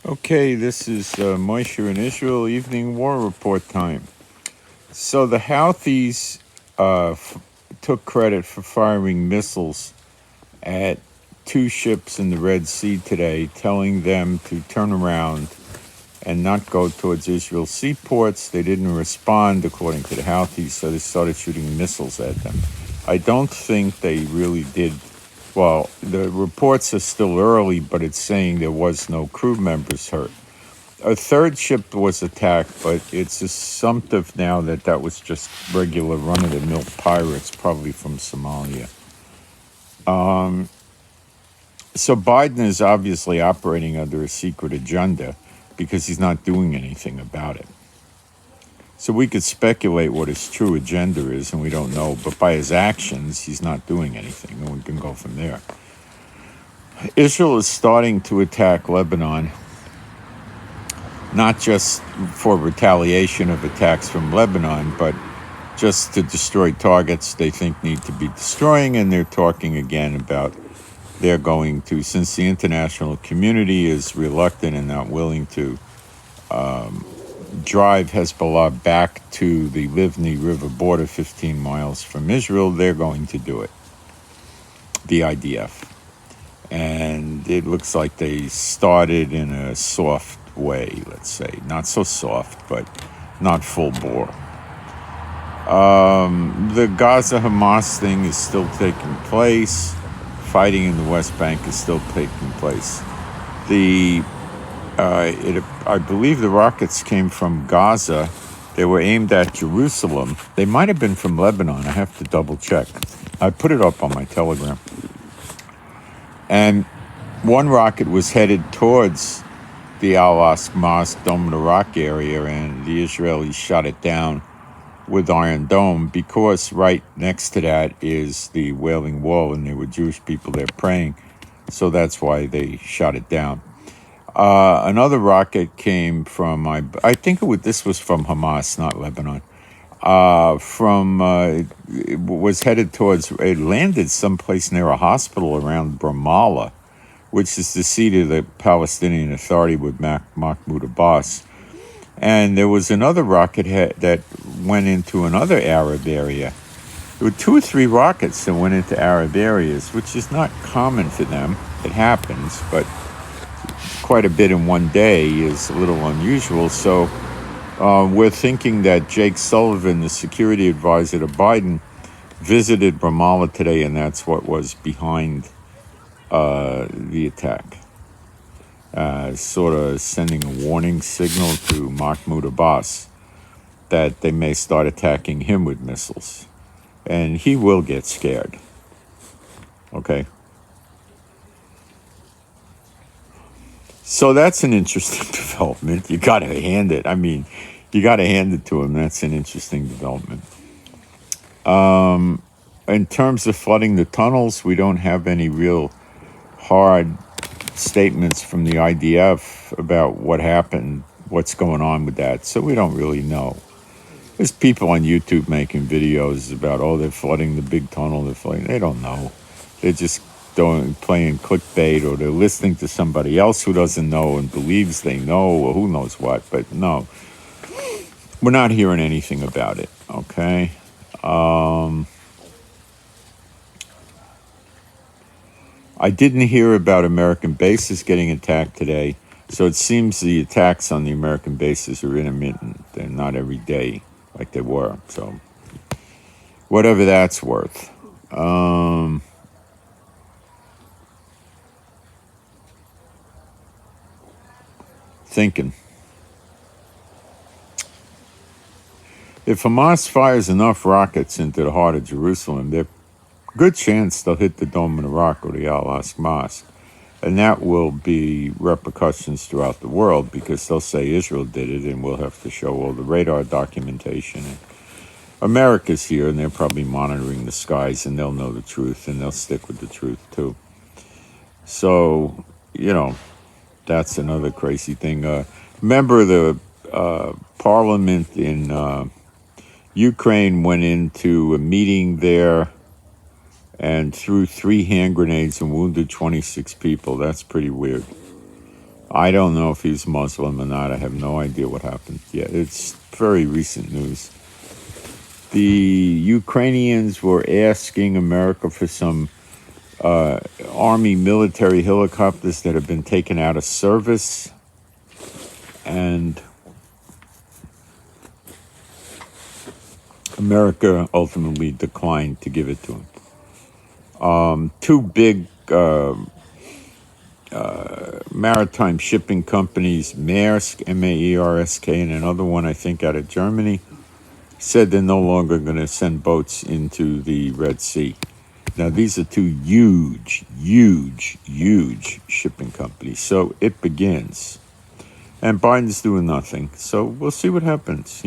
Okay, this is Moshe in Israel Evening War Report time. So the Houthis took credit for firing missiles at two ships in the Red Sea today, telling them to turn around and not go towards Israel's seaports. They didn't respond, according to the Houthis, so they started shooting missiles at them. I don't think they really did. Well, the reports are still early, but it's saying there was no crew members hurt. A third ship was attacked, but it's assumptive now that that was just regular run-of-the-mill pirates, probably from Somalia. So Biden is obviously operating under a secret agenda because he's not doing anything about it. So we could speculate what his true agenda is, and we don't know, but by his actions, he's not doing anything, and we can go from there. Israel is starting to attack Lebanon, not just for retaliation of attacks from Lebanon, but just to destroy targets they think need to be destroying, and they're talking again about they're going to, since the international community is reluctant and not willing to drive Hezbollah back to the Livni River border 15 miles from Israel, they're going to do it, the IDF. And it looks like they started in a soft way, let's say. Not so soft, but not full bore. The Gaza-Hamas thing is still taking place. Fighting in the West Bank is still taking place. I believe the rockets came from Gaza. They were aimed at Jerusalem. They might have been from Lebanon. I have to double check. I put it up on my Telegram. And one rocket was headed towards the Al-Aqsa Mosque, Dome of the Rock area, and the Israelis shot it down with Iron Dome because right next to that is the Wailing Wall, and there were Jewish people there praying, so that's why they shot it down. Another rocket came from, I think this was from Hamas, not Lebanon. It was headed towards, it landed someplace near a hospital around Ramallah, which is the seat of the Palestinian Authority with Mahmoud Abbas. And there was another rocket that went into another Arab area. There were 2 or 3 rockets that went into Arab areas, which is not common for them. It happens, but quite a bit in one day is a little unusual. So we're thinking that Jake Sullivan, the security advisor to Biden, visited Ramallah today, and that's what was behind the attack. Sort of sending a warning signal to Mahmoud Abbas that they may start attacking him with missiles. And he will get scared. Okay? So that's an interesting development. You got to hand it. You got to hand it to him. That's an interesting development. In terms of flooding the tunnels, we don't have any real hard statements from the IDF about what happened, what's going on with that. So we don't really know. There's people on YouTube making videos about, they're flooding the big tunnel. They don't know. They're just playing clickbait, or they're listening to somebody else who doesn't know and believes they know, or who knows what. But no, we're not hearing anything about it. Okay. I didn't hear about American bases getting attacked today, so it seems the attacks on the American bases are intermittent. They're not every day like they were, so whatever that's worth. Thinking. If Hamas fires enough rockets into the heart of Jerusalem, there's a good chance they'll hit the Dome of the Rock or the Al-Aqsa Mosque. And that will be repercussions throughout the world, because they'll say Israel did it, and we'll have to show all the radar documentation. And America's here, and they're probably monitoring the skies, and they'll know the truth, and they'll stick with the truth too. So, that's another crazy thing. Member of the parliament in Ukraine went into a meeting there and threw 3 hand grenades and wounded 26 people. That's pretty weird. I don't know if he's Muslim or not. I have no idea what happened yet. It's very recent news. The Ukrainians were asking America for some Army military helicopters that have been taken out of service, and America ultimately declined to give it to them. Two big maritime shipping companies, Maersk, M-A-E-R-S-K, and another one I think out of Germany, said they're no longer going to send boats into the Red Sea. Now, these are two huge shipping companies. So it begins. And Biden's doing nothing. So we'll see what happens,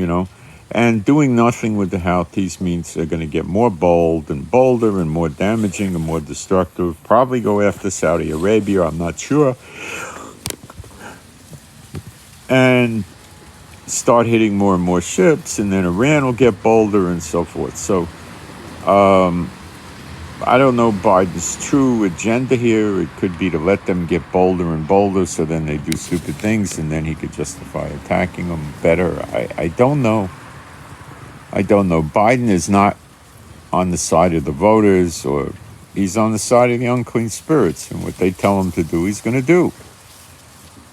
And doing nothing with the Houthis means they're going to get more bold and bolder and more damaging and more destructive. Probably go after Saudi Arabia, I'm not sure. And start hitting more and more ships, and then Iran will get bolder and so forth. So I don't know Biden's true agenda here. It could be to let them get bolder and bolder so then they do stupid things and then he could justify attacking them better. I don't know. Biden is not on the side of the voters, or he's on the side of the unclean spirits, and what they tell him to do, he's going to do.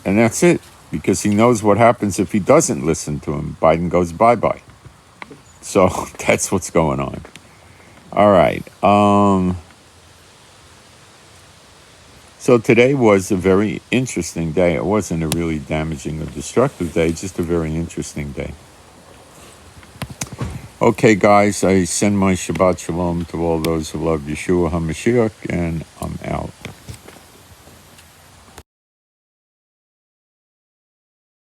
And that's it, because he knows what happens if he doesn't listen to him. Biden goes bye-bye. So that's what's going on. All right. So today was a very interesting day. It wasn't a really damaging or destructive day, just a very interesting day. Okay, guys, I send my Shabbat Shalom to all those who love Yeshua HaMashiach, and I'm out.